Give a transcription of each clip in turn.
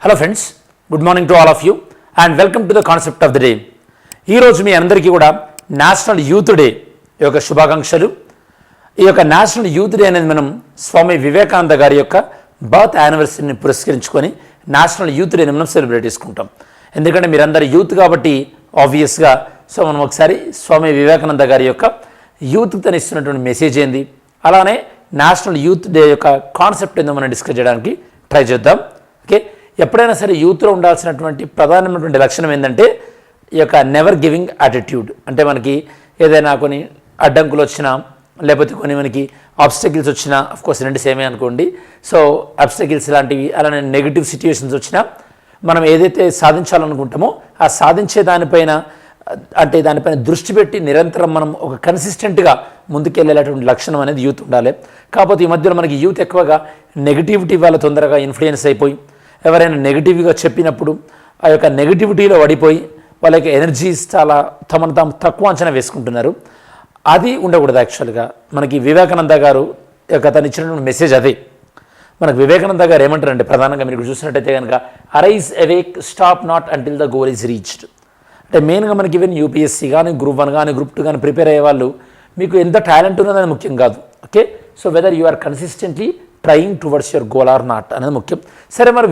Hello friends, good morning to all of you and welcome to the concept of the day. ఈరోజు మీ అందరికీ కూడా national youth day యొక్క శుభాకాంక్షలు. ఈ యొక్క నేషనల్ యూత్ డే అనేది మనం స్వామి వివేకానంద గారి యొక్క బర్త్ యానివర్సరీని పురస్కరించుకొని నేషనల్ యూత్ డేని మనం సెలబ్రేట్ చేసుకుంటాం. ఎందుకంటే మీరందరూ యూత్ కాబట్టి ఆబ్వియస్గా మనం ఒకసారి స్వామి వివేకానంద గారి యొక్క యూత్కి తను ఇస్తున్నటువంటి మెసేజ్ ఏంది, అలానే నేషనల్ యూత్ డే యొక్క కాన్సెప్ట్ ఏందో మనం డిస్కస్ చేయడానికి ట్రై చేద్దాం. ఓకే, ఎప్పుడైనా సరే యూత్లో ఉండాల్సినటువంటి ప్రధానమైనటువంటి లక్షణం ఏంటంటే ఈ యొక్క నెవర్ గివింగ్ యాటిట్యూడ్. అంటే మనకి ఏదైనా కొన్ని అడ్డంకులు వచ్చినా లేకపోతే కొన్ని మనకి ఆబ్స్టకిల్స్ వచ్చినా, అఫ్కోర్స్ రెండు సేమే అనుకోండి, సో ఆబ్స్టకిల్స్ లాంటివి అలానే నెగిటివ్ సిచ్యువేషన్స్ వచ్చినా మనం ఏదైతే సాధించాలనుకుంటామో ఆ సాధించే దానిపైన దృష్టి పెట్టి నిరంతరం మనం ఒక కన్సిస్టెంట్గా ముందుకెళ్ళేటటువంటి లక్షణం అనేది యూత్ ఉండాలి. కాకపోతే ఈ మధ్యలో మనకి యూత్ ఎక్కువగా నెగిటివిటీ వల్ల తొందరగా ఇన్ఫ్లుయెన్స్ అయిపోయి ఎవరైనా నెగిటివ్గా చెప్పినప్పుడు ఆ యొక్క నెగిటివిటీలో పడిపోయి వాళ్ళ యొక్క ఎనర్జీస్ చాలా తమను తాము తక్కువ అంచనా వేసుకుంటున్నారు. అది ఉండకూడదు. యాక్చువల్గా మనకి వివేకానంద గారు యొక్క తను ఇచ్చినటువంటి మెసేజ్ అదే. మనకు వివేకానంద గారు ఏమంటారంటే ప్రధానంగా మీరు చూసినట్టయితే కనుక arise awake stop not until the goal is reached. అంటే మెయిన్గా మనకి ఈవెన్ యూపీఎస్సీ కానీ గ్రూప్ 1 కానీ గ్రూప్ 2 కానీ ప్రిపేర్ అయ్యే వాళ్ళు మీకు ఎంత టాలెంట్ ఉన్నదని ముఖ్యం కాదు. Okay, so whether you are consistently trying towards your goal or not అనేది ముఖ్యం. సరే, మరి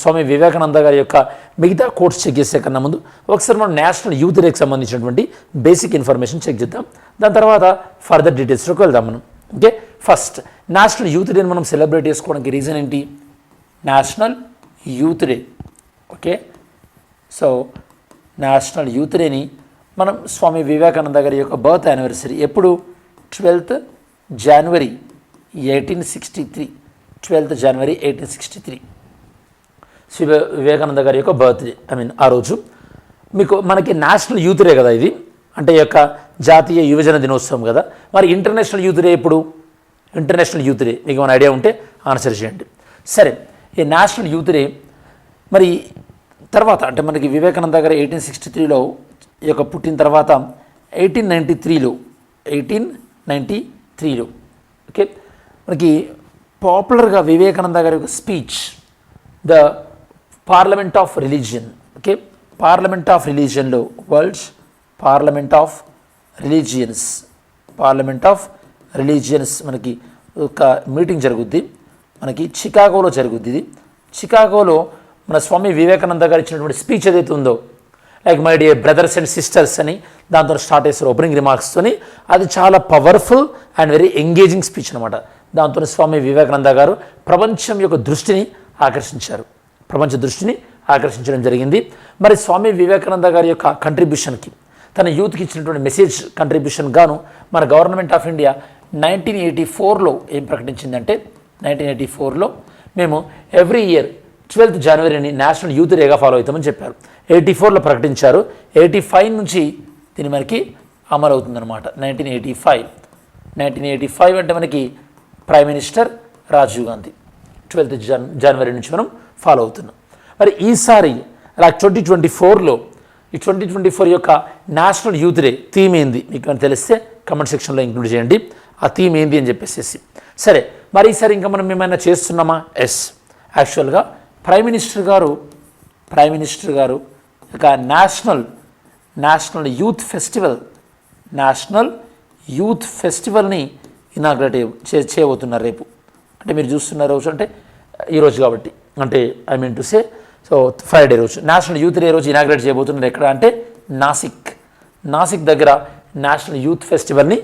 స్వామి వివేకానంద గారి యొక్క మిగతా కోర్స్ చెక్ చేసే కన్నా ముందు ఒకసారి మనం నేషనల్ యూత్ డేకి సంబంధించినటువంటి బేసిక్ ఇన్ఫర్మేషన్ చెక్ చేద్దాం. దాని తర్వాత ఫర్దర్ డీటెయిల్స్లోకి వెళ్దాం మనం. ఓకే, ఫస్ట్ నేషనల్ యూత్ డేని మనం సెలబ్రేట్ చేసుకోవడానికి రీజన్ ఏంటి? National youth day. Okay, so national youth డేని మనం స్వామి వివేకానంద గారి యొక్క బర్త్ యానివర్సరీ ఎప్పుడు? 12th January 1863. 12th January 1863 Shri Vivekananda గారి యొక్క బర్త్డే. ఆ రోజు మనకి నేషనల్ యూత్ డే కదా ఇది, అంటే ఈ యొక్క జాతీయ యువజన దినోత్సవం కదా. మరి ఇంటర్నేషనల్ యూత్ డే ఎప్పుడు? ఇంటర్నేషనల్ యూత్ డే మీకు ఏమైనా ఐడియా ఉంటే ఆన్సర్ చేయండి. సరే, ఈ నేషనల్ యూత్ డే మరి తర్వాత అంటే మనకి వివేకానంద గారు 1863లో ఈ యొక్క పుట్టిన తర్వాత 1893లో ఓకే మనకి పాపులర్గా వివేకానంద గారి యొక్క speech the parliament of religion. Okay, parliament of రిలీజియన్లో వరల్డ్స్ పార్లమెంట్ ఆఫ్ రిలీజియన్స్ మనకి ఒక మీటింగ్ జరుగుద్ది, మనకి చికాగోలో జరుగుద్ది. ఇది చికాగోలో మన స్వామి వివేకానంద గారు ఇచ్చినటువంటి స్పీచ్ ఏదైతే ఉందో, like my dear brothers and sisters అని దాంతో స్టార్ట్ చేస్తారు ఓపెనింగ్ రిమార్క్స్తోని. అది చాలా powerful and very engaging speech అనమాట. దాంతో స్వామి వివేకానంద గారు ప్రపంచం యొక్క దృష్టిని ఆకర్షించడం జరిగింది. మరి స్వామి వివేకానంద గారి యొక్క కంట్రిబ్యూషన్కి, తన యూత్కి ఇచ్చినటువంటి మెసేజ్ కంట్రిబ్యూషన్ గాను మన గవర్నమెంట్ ఆఫ్ ఇండియా 1984లో ఏం ప్రకటించిందంటే, 1984లో మేము ఎవ్రీ ఇయర్ 12th Januaryని నేషనల్ యూత్ డేగా ఫాలో అవుతామని చెప్పారు. 84లో ప్రకటించారు. 85 నుంచి దీని మనకి అమలు అవుతుందన్నమాట. 1985 అంటే మనకి prime minister Rajiv Gandhi 12th January నుంచి మనం ఫాలో అవుతున్నాం. మరి ఈసారి అలా 2024లో ఈ 2024 యొక్క నేషనల్ యూత్ డే థీమ్ ఏంది మీకు అని తెలిస్తే కమెంట్ సెక్షన్లో ఇంక్లూడ్ చేయండి. ఆ థీమ్ ఏంది అని చెప్పేసి. సరే, మరి ఈసారి ఇంకా మనం ఏమైనా చేస్తున్నామా? ఎస్, యాక్చువల్గా ప్రైమ్ మినిస్టర్ గారు ఒక నేషనల్ యూత్ ఫెస్టివల్ని ఇనాగ్రేట్ చేయబోతున్నారు రేపు. అంటే మీరు చూస్తున్న రోజు అంటే ఈరోజు కాబట్టి, అంటే I mean to say so Friday రోజు నేషనల్ యూత్ డే రోజు ఇనాగ్రేట్ చేయబోతున్నారు. ఎక్కడ అంటే నాసిక్ దగ్గర నేషనల్ యూత్ ఫెస్టివల్ని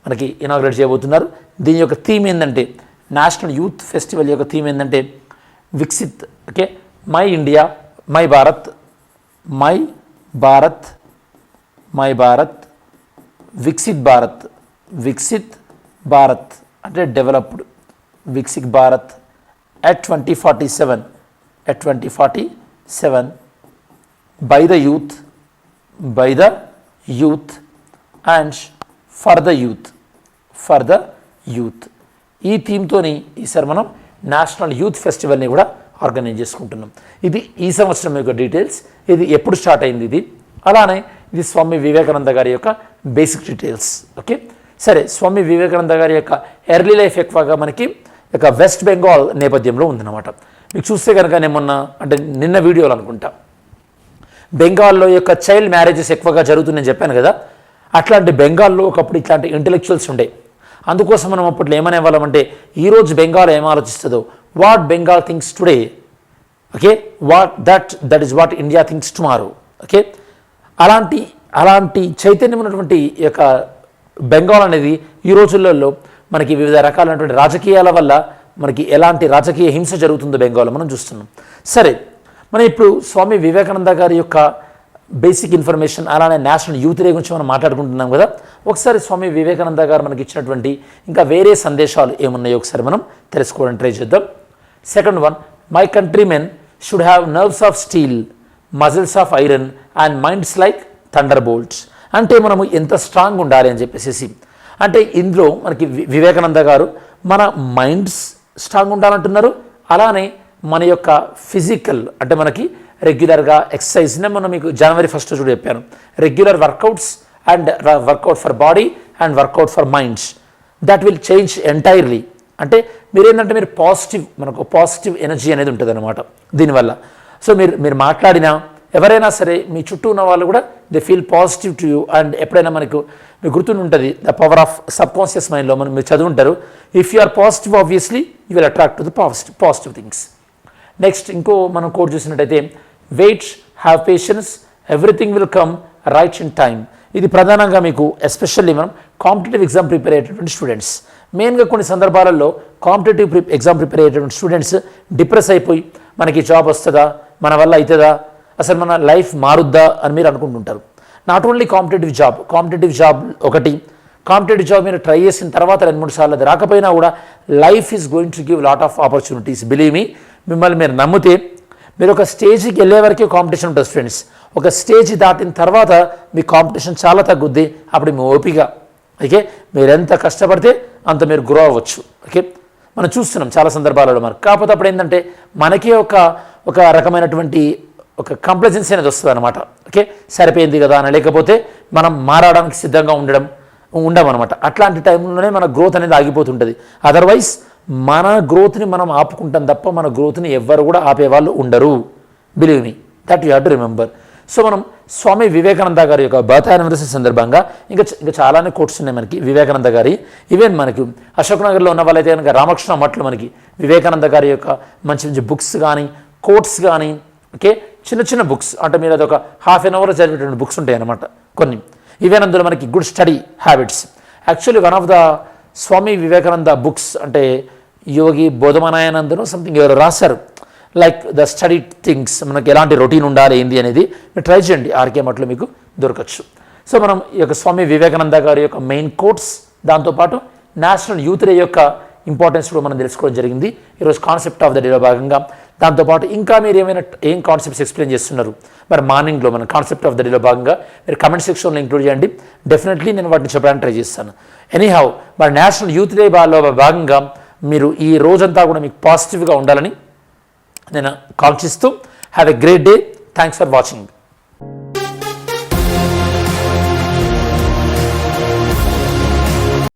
మనకి ఇనాగ్రేట్ చేయబోతున్నారు. దీని యొక్క థీమ్ ఏంటంటే, నేషనల్ యూత్ ఫెస్టివల్ యొక్క థీమ్ ఏంటంటే Viksit. Okay, my India my Bharat Viksit Bharat అంటే developed, Viksit Bharat at 2047 by the youth and for the youth. ఈ థీమ్తోని ఈసారి మనం నేషనల్ యూత్ ఫెస్టివల్ని కూడా ఆర్గనైజ్ చేసుకుంటున్నాం. ఇది ఈ సంవత్సరం యొక్క డీటెయిల్స్. ఇది ఎప్పుడు స్టార్ట్ అయింది ఇది, అలానే ఇది స్వామి వివేకానంద గారి యొక్క బేసిక్ డీటెయిల్స్. ఓకే, సరే, స్వామి వివేకానంద గారి యొక్క ఎర్లీ లైఫ్ ఎక్కువగా మనకి వెస్ట్ బెంగాల్ నేపథ్యంలో ఉందన్నమాట. మీకు చూస్తే కనుక నేను మొన్న అంటే నిన్న వీడియోలు అనుకుంటా బెంగాల్లో యొక్క చైల్డ్ మ్యారేజెస్ ఎక్కువగా జరుగుతుందని చెప్పాను కదా. అట్లాంటి బెంగాల్లో ఒకప్పుడు ఇట్లాంటి ఇంటెలెక్చువల్స్ ఉండే. అందుకోసం మనం అప్పట్లో ఏమనేవాళ్ళమంటే ఈరోజు బెంగాల్ ఏం ఆలోచిస్తుందో, what Bengal thinks today, okay, that is what India thinks tomorrow. Okay, అలాంటి చైతన్యం ఉన్నటువంటి ఈ యొక్క బెంగాల్ అనేది ఈ రోజులలో మనకి వివిధ రకాలైనటువంటి రాజకీయాల వల్ల మనకి ఎలాంటి రాజకీయ హింస జరుగుతుందో బెంగాల్లో మనం చూస్తున్నాం. సరే, మనం ఇప్పుడు స్వామి వివేకానంద గారి యొక్క బేసిక్ ఇన్ఫర్మేషన్ అలానే నేషనల్ యూత్ డే గురించి మనం మాట్లాడుకుంటున్నాం కదా. ఒకసారి స్వామి వివేకానంద గారు మనకి ఇచ్చినటువంటి ఇంకా వేరే సందేశాలు ఏమున్నాయో ఒకసారి మనం తెలుసుకోవడానికి ట్రై చేద్దాం. Second one, my countrymen should have nerves of steel, muscles of iron and minds like thunder bolts. అంటే మనము ఎంత స్ట్రాంగ్ ఉండాలి అని చెప్పేసి, అంటే ఇందులో మనకి వివేకానంద గారు మన మైండ్స్ స్ట్రాంగ్ ఉండాలంటున్నారు, అలానే మన యొక్క ఫిజికల్ అంటే మనకి రెగ్యులర్గా ఎక్సర్సైజ్నే మనం మీకు జనవరి 1 చూడ చెప్పాను. Regular workouts and workout for body and workout for minds, that will change entirely. అంటే మీరేంటంటే మీరు మనకు పాజిటివ్ ఎనర్జీ అనేది ఉంటుంది అనమాట దీనివల్ల. సో మీరు మాట్లాడినా ఎవరైనా సరే మీ చుట్టూ ఉన్న వాళ్ళు కూడా they feel positive to you. And ఎప్పుడైనా మీకు గుర్తుండి ఉంటుంది the power of subconscious మైండ్లో మీరు చదువుంటారు, if you are positive obviously you will attract to the positive things. Next ఇంకో మనం కోడ్ చూసినట్టయితే, wait, have patience, everything will come right in time. ఇది ప్రధానంగా మీకు ఎస్పెషల్లీ మనం కాంపిటేటివ్ ఎగ్జామ్ ప్రిపేర్ అయ్యేటువంటి స్టూడెంట్స్, మెయిన్గా కొన్ని సందర్భాలలో కాంపిటేటివ్ ఎగ్జామ్ ప్రిపేర్ అయ్యేటువంటి స్టూడెంట్స్ డిప్రెస్ అయిపోయి మనకి జాబ్ వస్తుందా, మన వల్ల అవుతుందా, అసలు మన లైఫ్ మారుద్దా అని మీరు అనుకుంటుంటారు. నాట్ ఓన్లీ కాంపిటేటివ్ జాబ్ ఒకటి, కాంపిటేటివ్ జాబ్ మీరు ట్రై చేసిన తర్వాత 2-3 సార్లు అది రాకపోయినా కూడా life is going to give lot of opportunities. Believe me, మిమ్మల్ని మీరు నమ్మితే మీరు ఒక స్టేజ్కి వెళ్ళే వరకే కాంపిటీషన్ ఉంటుంది ఫ్రెండ్స్. ఒక స్టేజ్ దాటిన తర్వాత మీ కాంపిటీషన్ చాలా తగ్గుద్ది. అప్పుడు మీ ఓపిక, ఓకే, మీరు ఎంత కష్టపడితే అంత మీరు గ్రో అవ్వచ్చు. ఓకే, మనం చూస్తున్నాం చాలా సందర్భాలలో మనకు. కాకపోతే అప్పుడు ఏంటంటే మనకే ఒక రకమైనటువంటి ఒక కంప్లజెన్సీ అనేది వస్తుంది అనమాట. ఓకే, సరిపోయింది కదా అని, లేకపోతే మనం మారడానికి సిద్ధంగా ఉండమన్నమాట. అట్లాంటి టైంలోనే మన గ్రోత్ అనేది ఆగిపోతుంటుంది. అదర్వైజ్ మన గ్రోత్ని మనం ఆపుకుంటాం తప్ప మన గ్రోత్ని ఎవ్వరు కూడా ఆపేవాళ్ళు ఉండరు. Believe me, that you have to remember. So మనం స్వామి వివేకానంద గారి యొక్క బర్త్ యానివర్సరీ సందర్భంగా ఇంకా చాలానే కోట్స్ ఉన్నాయి మనకి వివేకానంద గారి. ఈవెన్ మనకి అశోక్ నగర్లో ఉన్న వాళ్ళైతే కనుక రామకృష్ణ మఠంలో మనకి వివేకానంద గారి యొక్క మంచి మంచి బుక్స్ కానీ కోట్స్ కానీ, ఓకే, చిన్న బుక్స్ అంటే మీరు అదొక ½ an hour చదివేటువంటి బుక్స్ ఉంటాయి అన్నమాట కొన్ని. ఈవెన్ అందులో మనకి good study habits. Actually one of the Swami Vivekananda books అంటే యోగి బోధమానాయనందను సంథింగ్ ఎవరు రాశారు, లైక్ ద స్టడీ థింగ్స్, మనకి ఎలాంటి రొటీన్ ఉండాలి ఏంది అనేది మీరు ట్రై చేయండి, ఆర్కే మట్లో మీకు దొరకచ్చు. సో మనం ఈ యొక్క స్వామి వివేకానంద గారి యొక్క మెయిన్ కోట్స్, దాంతోపాటు నేషనల్ యూత్ డే యొక్క ఇంపార్టెన్స్ కూడా మనం తెలుసుకోవడం జరిగింది ఈరోజు కాన్సెప్ట్ ఆఫ్ ద డేలో భాగంగా. దాంతోపాటు ఇంకా మీరు ఏం కాన్సెప్ట్స్ ఎక్స్ప్లెయిన్ చేస్తున్నారు మరి మార్నింగ్లో మన కాన్సెప్ట్ ఆఫ్ ద డేలో భాగంగా మీరు కమెంట్ సెక్షన్లో ఇంక్లూడ్ చేయండి. డెఫినెట్లీ నేను వాటిని చెప్పడానికి ట్రై చేస్తాను. ఎనీహౌ మరి నేషనల్ యూత్ డే భాగంగా మీరు ఈ రోజంతా కూడా మీకు పాజిటివ్గా ఉండాలని నేను కాంక్షిస్తూ have a great day. Thanks for watching.